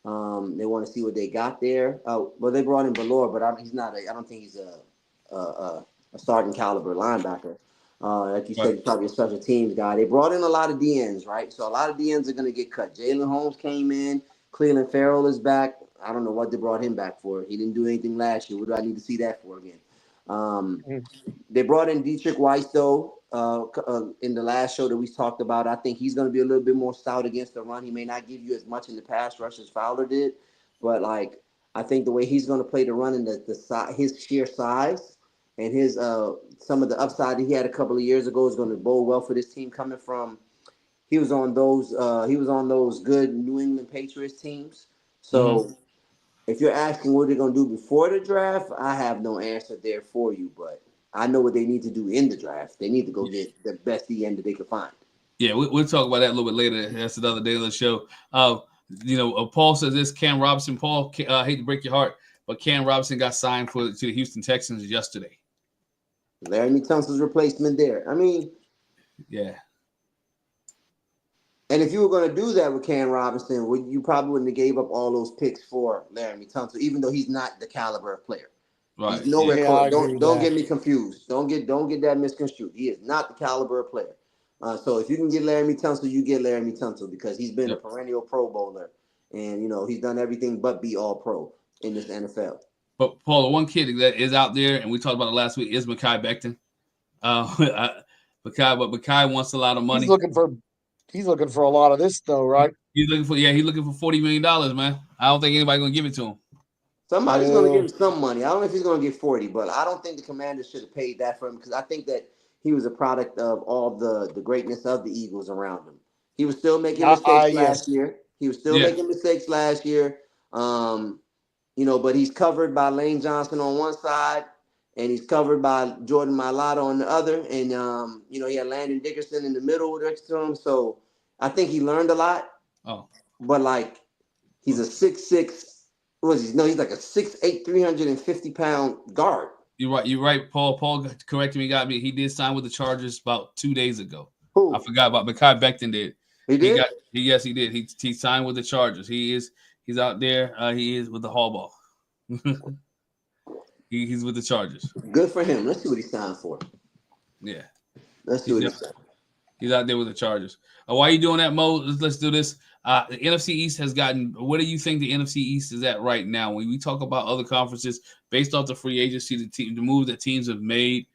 They want to see what they got there. Well, they brought in Valor, but he's not. I don't think he's a starting caliber linebacker. Like you
Right.
said, he's probably a special teams guy. They brought in a lot of DNs, right? So a lot of DNs are going to get cut. Jalen Holmes came in. Cleveland Farrell is back. I don't know what they brought him back for. He didn't do anything last year. What do I need to see that for again?
Mm.
They brought in Dietrich Weiss, though, in the last show that we talked about. I think he's going to be a little bit more stout against the run. He may not give you as much in the pass rush as Fowler did, but like I think the way he's going to play the run and his sheer size and his some of the upside that he had a couple of years ago is going to bode well for this team coming from. He was on those good New England Patriots teams.
Mm-hmm.
So if you're asking what they're going to do before the draft, I have no answer there for you, but I know what they need to do in the draft. They need to go get the best DN that they can find.
Yeah, we'll talk about that a little bit later. That's another day of the show. Paul says this. Cam Robinson. Paul, hate to break your heart, but Cam Robinson got signed to the Houston Texans yesterday.
Laramie Tunsil's replacement there. I mean,
Yeah.
and if you were going to do that with Cam Robinson, you probably wouldn't have gave up all those picks for Laramie Tunsil, even though he's not the caliber of player.
Right.
He's nowhere
Yeah, I
close.
agree with
Don't
that.
get me confused. Don't get that misconstrued. He is not the caliber of player. So if you can get Laramie Tunsil, you get Laramie Tunsil because he's been a perennial Pro Bowler, and he's done everything but be All Pro in this NFL.
But Paul, the one kid that is out there, and we talked about it last week, is Mekhi Becton. Mekhi wants a lot of money.
He's looking for a lot of this though, right?
He's looking for $40 million, man. I don't think anybody's gonna give it to him.
Somebody's going to give him some money. I don't know if he's going to get 40, but I don't think the Commanders should have paid that for him because I think that he was a product of all the greatness of the Eagles around him. He was still making mistakes last year. He was still making mistakes last year. But he's covered by Lane Johnson on one side, and he's covered by Jordan Mailata on the other. And he had Landon Dickerson in the middle next to him. So I think he learned a lot.
Oh,
but like he's a 6'6". What is he? No, he's like a 6'8", 350-pound guard.
You're right. Paul corrected me, got me. He did sign with the Chargers about 2 days ago.
Who?
I forgot about Mekhi Becton did.
He did?
Yes, he did. He signed with the Chargers. He's out there. He is with the Hall Ball. He's with the Chargers.
Good for him. Let's see what he signed for.
Yeah.
Let's see what he signed.
He's out there with the Chargers. Why are you doing that, Mo? Let's do this. The NFC East has gotten. What do you think the NFC East is at right now? When we talk about other conferences, based off the free agency, the move that teams have made.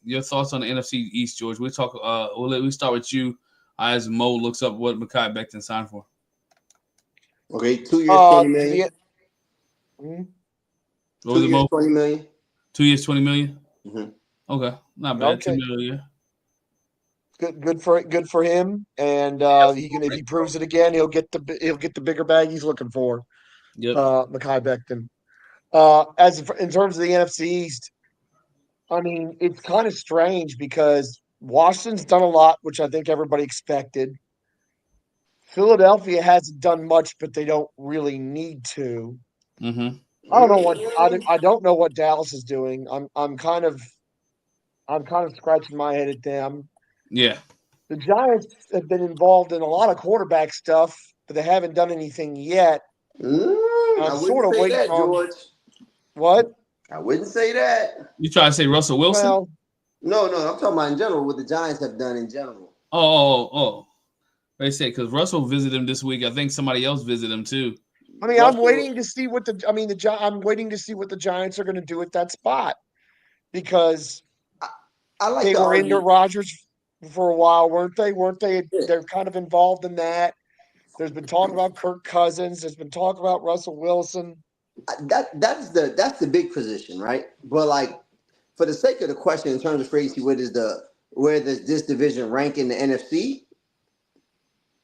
Your thoughts on the NFC East, George? We'll talk. We start with you as Mo looks up what Mekhi Becton signed for.
Okay, 2 years, $20 million.
What was it, Mo?
$20 million.
2 years, $20 million.
Mm-hmm.
Okay, not bad.
Okay.
$2 million.
Good for him. And he can, if he proves it again, he'll get the bigger bag he's looking for.
Yep.
Mekhi Becton. In terms of the NFC East, I mean, it's kind of strange because Washington's done a lot, which I think everybody expected. Philadelphia hasn't done much, but they don't really need to.
Mm-hmm.
I don't know what Dallas is doing. I'm kind of scratching my head at them.
Yeah.
The Giants have been involved in a lot of quarterback stuff, but they haven't done anything yet.
I
I'm
wouldn't
sort of
say
waiting
that,
on
George.
what?
I wouldn't say that.
You try to say Russell Wilson?
Well,
No, I'm talking about in general, what the Giants have done in general.
Oh. They say because Russell visited him this week. I think somebody else visited him too.
I mean, I'm
Russell,
waiting to see what the. I mean, I'm waiting to see what the Giants are going to do at that spot because
I, I like
they
to
were into
argue.
Rodgers for a while, weren't they? Weren't they?
Yeah,
They're kind of involved in that. There's been talk about Kirk Cousins. There's been talk about Russell Wilson.
that's the big position, right? But like for the sake of the question, in terms of free agency, where does this division rank in the NFC?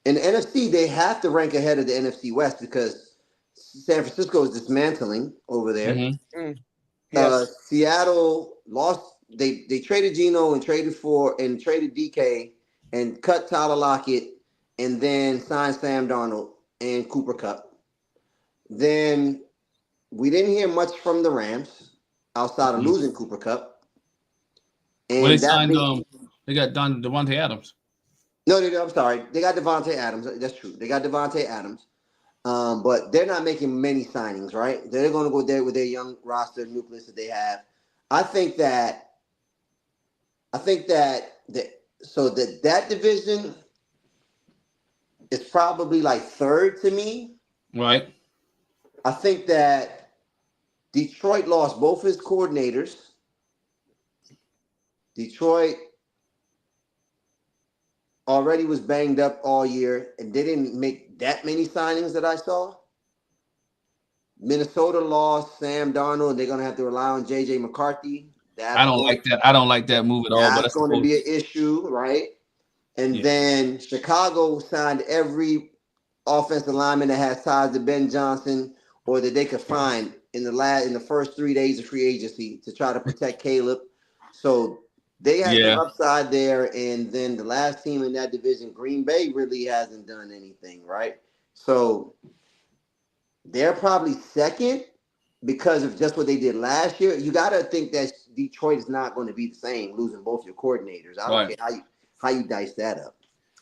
In the NFC, they have to rank ahead of the NFC West because San Francisco is dismantling over there.
Mm-hmm.
Mm, yes.
Seattle lost. They traded Geno and traded DK and cut Tyler Lockett and then signed Sam Darnold and Cooper Cup. Then we didn't hear much from the Rams outside of
Mm-hmm.
losing Cooper Cup,
Well, they
and that
signed
being
they got Don Devontae Adams.
no, I'm sorry, they got Devontae Adams. That's true. They got Devontae Adams. But they're not making many signings, right? They're going to go there with their young roster nucleus that they have. I think that that division is probably like third to me.
Right.
I think that Detroit lost both his coordinators. Detroit already was banged up all year, and they didn't make that many signings that I saw. Minnesota lost Sam Darnold, and they're going to have to rely on J.J. McCarthy.
I don't like that. I don't like that move at all. But I
That's going to
suppose.
be an issue, right? And
Yeah.
then Chicago signed every offensive lineman that has ties to Ben Johnson or that they could find in the first 3 days of free agency to try to protect Caleb. So they have some
Yeah.
upside there. And then the last team in that division, Green Bay, really hasn't done anything, right? So they're probably second because of just what they did last year. You got to think that Detroit is not going to be the same losing both your coordinators. I don't
Right.
care how you dice that up.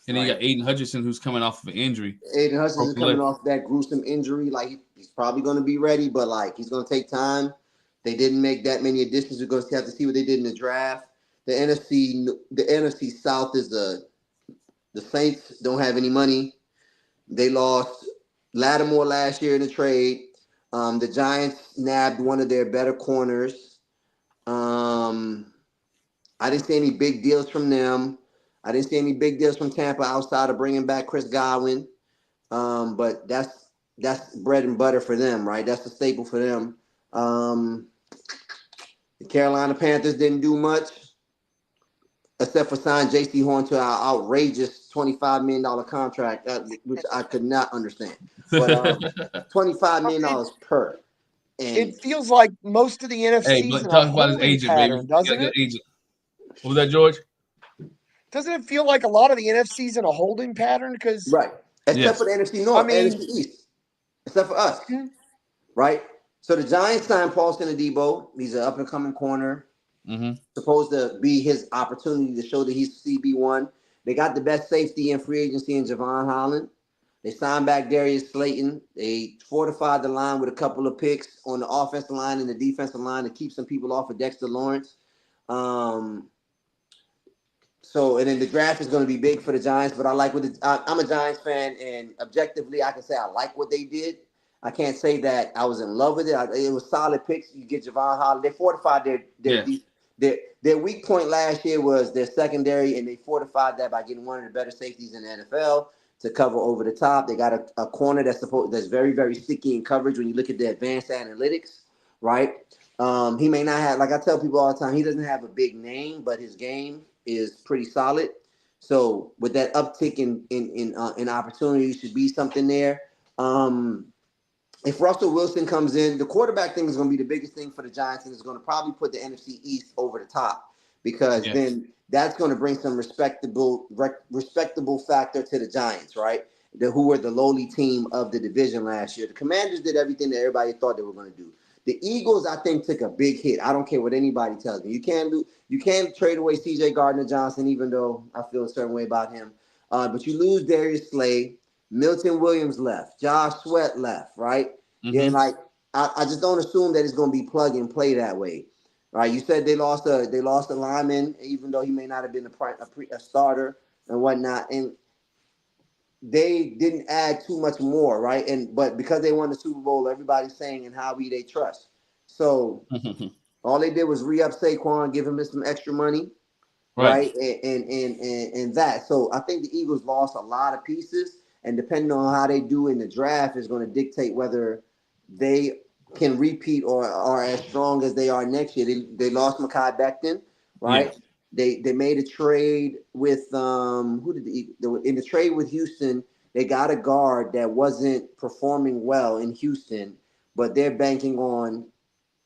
And then you got Aiden Hutchinson, who's coming off of an injury.
Aiden Hutchinson is
Broken leg.
coming off that gruesome injury. Like he's probably going to be ready, but like he's going to take time. They didn't make that many additions. We're going to have to see what they did in the draft. The NFC South is the Saints don't have any money. They lost Lattimore last year in the trade. The Giants nabbed one of their better corners. Um, I didn't see any big deals from them. I didn't see any big deals from Tampa outside of bringing back Chris Godwin. But that's bread and butter for them, right? That's the staple for them. Um, the Carolina Panthers didn't do much except for sign J.C. Horn to our outrageous $25 million contract, which I could not understand. But $25 million
It
per. And
it feels like most of the
Hey,
NFC's
but
in a
talk about his
holding
agent, baby.
pattern,
He got a
doesn't
good
it?
agent. What was that, George?
Doesn't it feel like a lot of the NFC's in a holding pattern? Because
right, except for
Yes.
the NFC
I
North, NFC
mean,
East, except for us,
hmm,
right? So the Giants signed Paulson Adebo. He's an up and coming corner.
Mm-hmm.
Supposed to be his opportunity to show that he's CB1. They got the best safety in free agency in Javon Holland. They signed back Darius Slayton. They fortified the line with a couple of picks on the offensive line and the defensive line to keep some people off of Dexter Lawrence. Um, and then the draft is going to be big for the Giants, but I'm a Giants fan, and objectively, I can say I like what they did. I can't say that I was in love with it. It was solid picks. You get Javon Holland. They fortified
Yeah.
their weak point last year was their secondary, and they fortified that by getting one of the better safeties in the NFL to cover over the top. They got a corner that's very, very sticky in coverage when you look at the advanced analytics, right? He may not have, like I tell people all the time, he doesn't have a big name, but his game is pretty solid. So with that uptick in opportunity, should be something there. If Russell Wilson comes in, the quarterback thing is going to be the biggest thing for the Giants, and it's going to probably put the NFC East over the top because then that's going to bring some respectable factor to the Giants, right? Who were the lowly team of the division last year. The Commanders did everything that everybody thought they were going to do. The Eagles, I think, took a big hit. I don't care what anybody tells me. You can't trade away C.J. Gardner-Johnson, even though I feel a certain way about him. But you lose Darius Slay. Milton Williams left. Josh Sweat left, right? Yeah, like I just don't assume that it's going to be plug and play that way, right? You said they lost a lineman, even though he may not have been a starter and whatnot, and they didn't add too much more, right? But because they won the Super Bowl, everybody's saying in Howie they trust. So all they did was re-up Saquon, give him some extra money, right? And that. So I think the Eagles lost a lot of pieces, and depending on how they do in the draft is going to dictate whether they can repeat or are as strong as they are next year. They lost Mekhi Becton, right? Yeah. They made a trade with who did in the trade with Houston, they got a guard that wasn't performing well in Houston, but they're banking on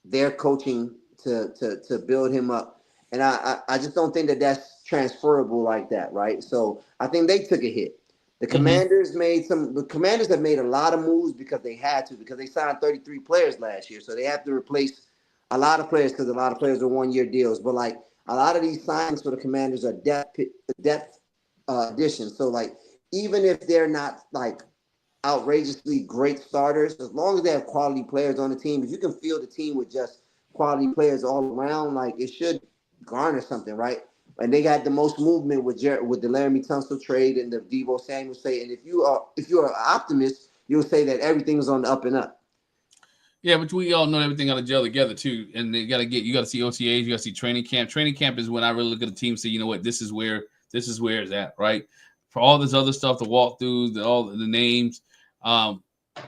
their coaching to build him up. And I just don't think that that's transferable like that, right? So I think they took a hit. The Commanders The Commanders have made a lot of moves because they had to, because they signed 33 players last year, so they have to replace a lot of players because a lot of players are 1-year deals. But like a lot of these signings for the Commanders are depth additions. So like even if they're not like outrageously great starters, as long as they have quality players on the team, if you can field the team with just quality players all around, like it should garner something, right? And they got the most movement with the Laramie Tunsil trade and the Deebo Samuel trade. And if you're an optimist, you'll say that everything's on the up and up.
Yeah, but we all know everything got to gel together too, and you got to see OTAs, you got to see training camp. Training camp is when I really look at the team and say, you know what, this is where it's at, right? For all this other stuff, the walkthroughs, all the names,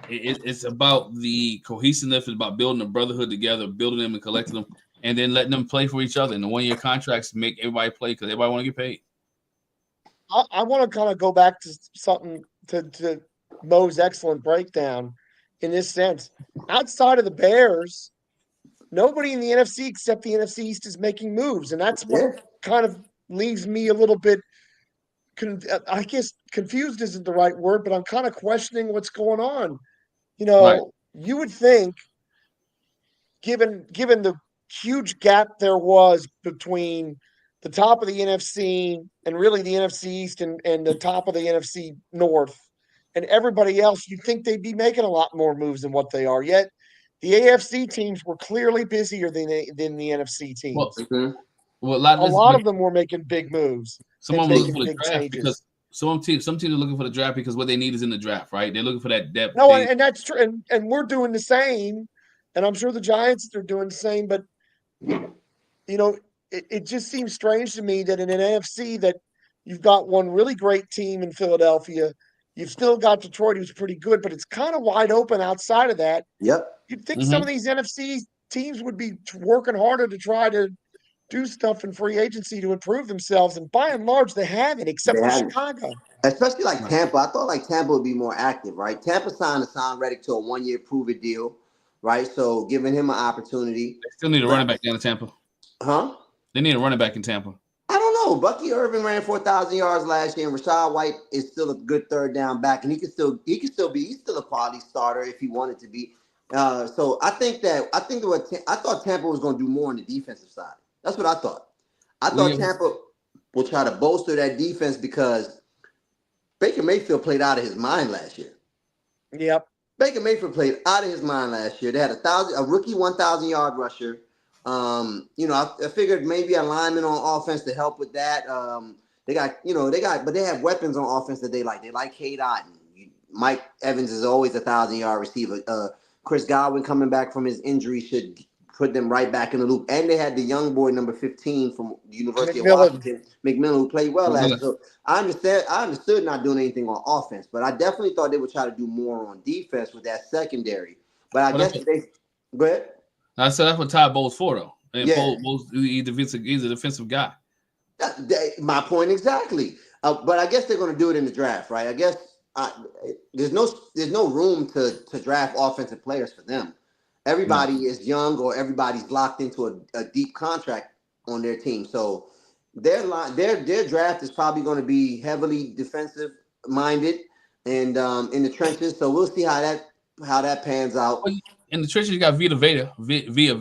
it's about the cohesiveness. It's about building a brotherhood together, building them and collecting them, and then letting them play for each other. And the 1-year contracts make everybody play because everybody want to get paid.
I want to kind of go back to something to Mo's excellent breakdown in this sense. Outside of the Bears, nobody in the NFC except the NFC East is making moves. And that's what kind of leaves me a little bit, I guess confused isn't the right word, but I'm kind of questioning what's going on. You know, you would think, given the huge gap there was between the top of the NFC and really the NFC East and the top of the NFC North and everybody else, you'd think they'd be making a lot more moves than what they are. Yet the AFC teams were clearly busier than the NFC teams.
Well,
a lot of them were making big moves.
Some of them looking for the draft because some teams are looking for the draft because what they need is in the draft, right? They're looking for that depth.
No, and that's true. And we're doing the same. And I'm sure the Giants are doing the same. But, you know, it just seems strange to me that in an NFC that you've got one really great team in Philadelphia. You've still got Detroit, who's pretty good, but it's kind of wide open outside of that.
Yep.
You'd think some of these NFC teams would be working harder to try to do stuff in free agency to improve themselves. And by and large, they haven't, except for Chicago.
Especially like Tampa. I thought like Tampa would be more active, right? Tampa signed Hassan Reddick to a 1-year prove-it deal, right? So giving him an opportunity.
They still need a running back down in Tampa.
Huh?
They need a running back in Tampa.
I don't know. Bucky Irvin ran 4,000 yards last year, and Rachaad White is still a good third down back, and he's still a quality starter if he wanted to be. So I thought Tampa was going to do more on the defensive side. That's what I thought. I thought Tampa will try to bolster that defense because Baker Mayfield played out of his mind last year.
Yep.
Baker Mayfield played out of his mind last year. They had a rookie 1,000-yard rusher. I figured maybe a lineman on offense to help with that. But they have weapons on offense that they like. They like Cade Otton. Mike Evans is always a 1,000-yard receiver. Chris Godwin coming back from his injury should put them right back in the loop. And they had the young boy, number 15 from the University of Washington, McMillan, who played well last year. So I understood not doing anything on offense, but I definitely thought they would try to do more on defense with that secondary. But I guess go ahead.
I said that's what Todd Bowles for, though. And he's a defensive guy.
My point exactly. But I guess they're going to do it in the draft, right? I guess there's no room to draft offensive players for them. Everybody is young or everybody's locked into a deep contract on their team. So their draft is probably going to be heavily defensive minded and in the trenches. So we'll see how that pans out.
In the trenches, you got Vita Vea.
I mean, Vita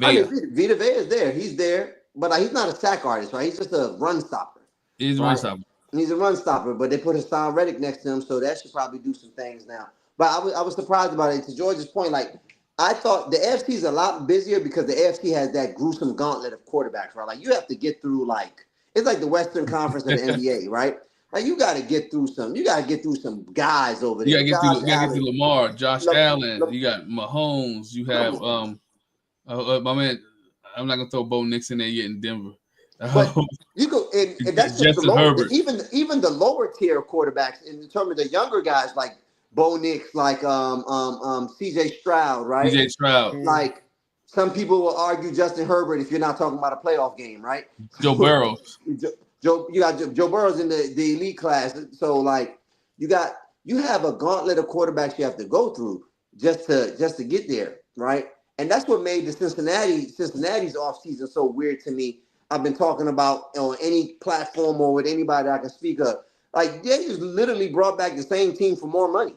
Vea is there. He's there, but he's not a sack artist, right? He's just a run stopper.
He's a run stopper.
He's a run stopper, but they put Hassan Reddick next to him, so that should probably do some things now. But I was surprised about it. To George's point, like I thought the AFC is a lot busier because the AFC has that gruesome gauntlet of quarterbacks, right? Like you have to get through it's like the Western Conference of the NBA, right? Like you got to get through some guys over there.
You got to get through Lamar, Josh Allen. You got Mahomes. You have my man. I'm not gonna throw Bo Nix in there yet in Denver.
But you go, and that's just the lower, even the lower tier quarterbacks in terms of the younger guys like Bo Nix, like CJ Stroud, right?
CJ Stroud.
Like some people will argue Justin Herbert if you're not talking about a playoff game, right?
Joe Burrow.
You got Joe Burrow's in the elite class, so like you have a gauntlet of quarterbacks you have to go through just to get there, right? And that's what made the Cincinnati's offseason so weird to me. I've been talking about on any platform or with anybody I can speak of. Like they just literally brought back the same team for more money.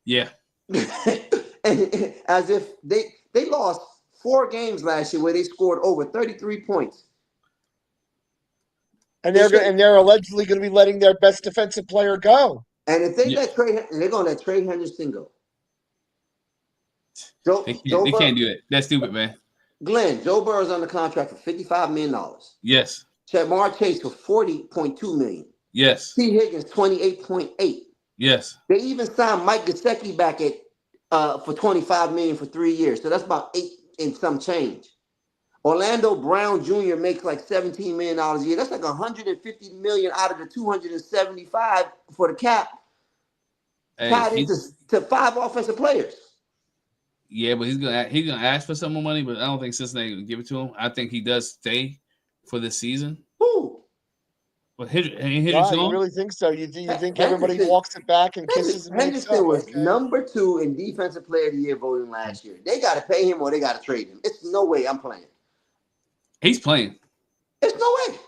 Yeah.
And as if they lost 4 games last year where they scored over 33 points.
And they're allegedly going to be letting their best defensive player go.
And if they they're going to let Trey Henderson go.
They can't do that. That's stupid, man.
Glenn, Joe Burrow's under contract for $55 million.
Yes.
Jamar Chase for $40.2 million.
Yes.
T. Higgins, $28.8.
Yes.
They even signed Mike Gesicki back at for $25 million for 3 years. So that's about 8 and some change. Orlando Brown Jr. makes like $17 million a year. That's like $150 million out of the $275 for the cap. Tied into to 5 offensive players.
Yeah, but he's gonna ask for some more money, but I don't think Cincinnati will give it to him. I think he does stay for this season.
Who?
But
you really think so? You think everybody walks it back and kisses him?
Henderson was number 2 in Defensive Player of the Year voting last year. They got to pay him or they got to trade him. It's no way I'm playing.
He's playing.
It's no way.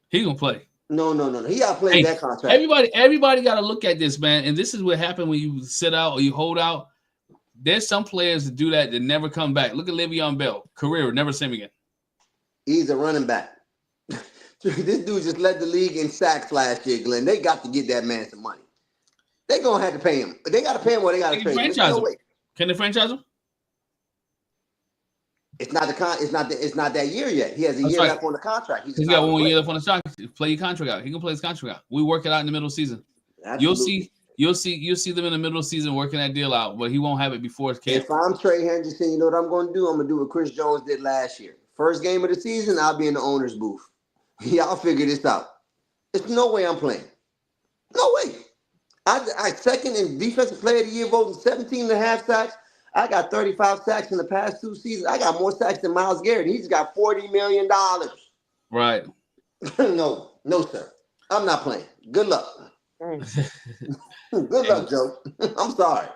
He's gonna play.
No. He got to play that contract.
Everybody got to look at this, man. And this is what happened when you sit out or you hold out. There's some players that do that never come back. Look at Le'Veon Bell. Career, never see him again.
He's a running back. This dude just led the league in sacks last year, Glenn. They got to get that man some money. They're going to have to pay him. They got to pay him or they got to trade him.
Can they franchise him?
It's not that year yet. He has a year left on the contract.
He's got 1 year left on the contract. Play your contract out. He can play his contract out. We work it out in the middle of the season. Absolutely. You'll see them in the middle of the season working that deal out, but he won't have it before his camp.
If I'm Trey Henderson, you know what I'm going to do? I'm going to do what Chris Jones did last year. First game of the season, I'll be in the owner's booth. Y'all figure this out. There's no way I'm playing. No way. I second in Defensive Player of the Year voting 17.5 sacks. I got 35 sacks in the past 2 seasons. I got more sacks than Myles Garrett. He's got $40 million.
Right.
No, sir. I'm not playing. Good luck. Good luck, Joe. I'm sorry.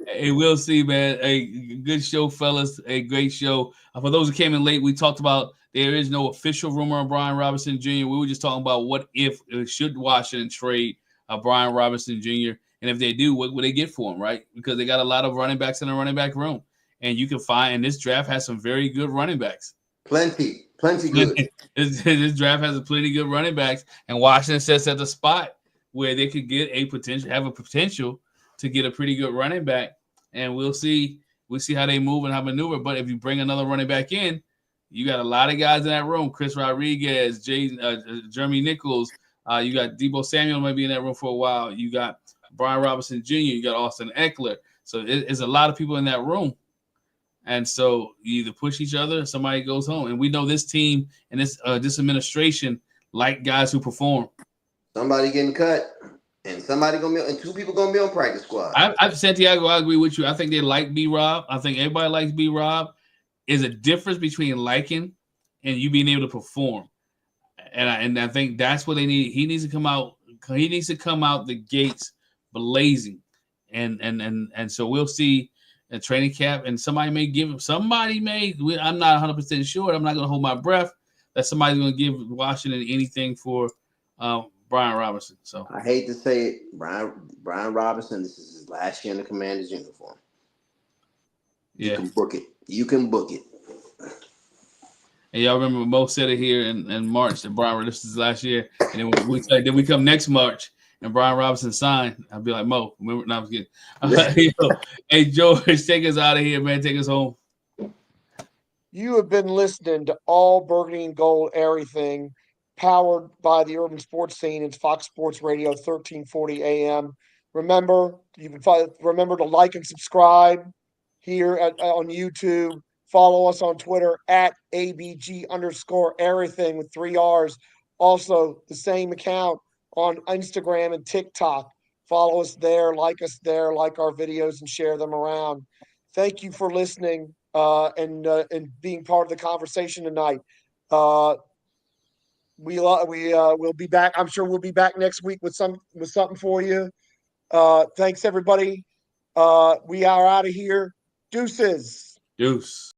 Hey, we'll see, man. A good show, fellas. A great show. For those who came in late, we talked about there is no official rumor on Brian Robinson Jr. We were just talking about what if should Washington trade Brian Robinson Jr. And if they do, what would they get for him, right? Because they got a lot of running backs in the running back room. And you can find, and this draft has some very good running backs.
Plenty good.
This draft has plenty good running backs. And Washington sits at the spot where they could get have a potential to get a pretty good running back. And we'll see how they move and how maneuver. But if you bring another running back in, you got a lot of guys in that room. Chris Rodriguez, Jeremy Nichols. You got Deebo Samuel might be in that room for a while. You got Brian Robinson Jr. You got Austin Eckler. So it's a lot of people in that room. And so you either push each other or somebody goes home. And we know this team and this administration like guys who perform.
Somebody getting cut and somebody going to be – and 2 people going to be on practice squad.
Santiago, I agree with you. I think they like B-Rob. I think everybody likes B-Rob. Is a difference between liking and you being able to perform. And I think that's what they need. He needs to come out. He needs to come out the gates blazing, and so we'll see a training camp. And somebody may give him. I'm not 100% sure. I'm not going to hold my breath that somebody's going to give Washington anything for Brian Robinson. So
I hate to say it, Brian Robinson. This is his last year in the Commanders uniform.
Yeah.
You can book it. You can book it.
And y'all remember Mo said it here in March that Brian, this is last year, and then we come next March and Brian Robinson signed. I'll be like, Mo, remember? No, I was kidding. Hey, George, take us out of here, man. Take us home.
You have been listening to All Burgundy and Gold Everything, powered by the Urban Sports Scene. It's Fox Sports Radio, 1340 AM. Remember, you can remember to like and subscribe here on YouTube. Follow us on Twitter at ABG_everything with 3 R's. Also, the same account on Instagram and TikTok. Follow us there, like our videos, and share them around. Thank you for listening and being part of the conversation tonight. We'll be back. I'm sure we'll be back next week with something for you. Thanks, everybody. We are out of here. Deuces.
Deuce.